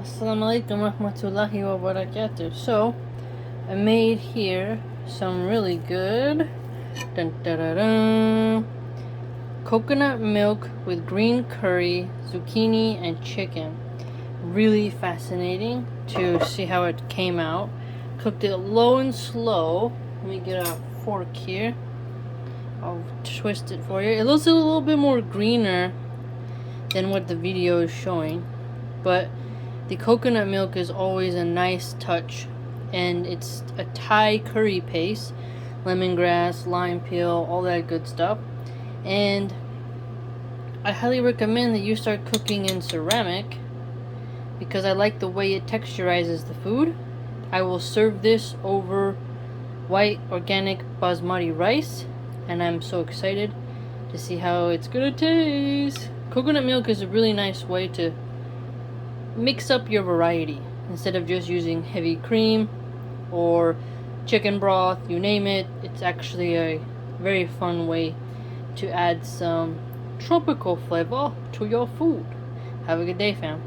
Assalamualaikum warahmatullahi wabarakatuh. So, I made here some really good coconut milk with green curry, zucchini, and chicken. Really fascinating to see how it came out. Cooked it low and slow. Let me get a fork here. I'll twist it for you. It looks a little bit more greener than what the video is showing, but the coconut milk is always a nice touch, and it's a Thai curry paste, lemongrass, lime peel, all that good stuff. And I highly recommend that you start cooking in ceramic because I like the way it texturizes the food. I will serve this over white organic basmati rice, and I'm so excited to see how it's gonna taste. Coconut milk is a really nice way to mix up your variety instead of just using heavy cream or chicken broth, you name it. It's actually a very fun way to add some tropical flavor to your food. Have a good day, fam.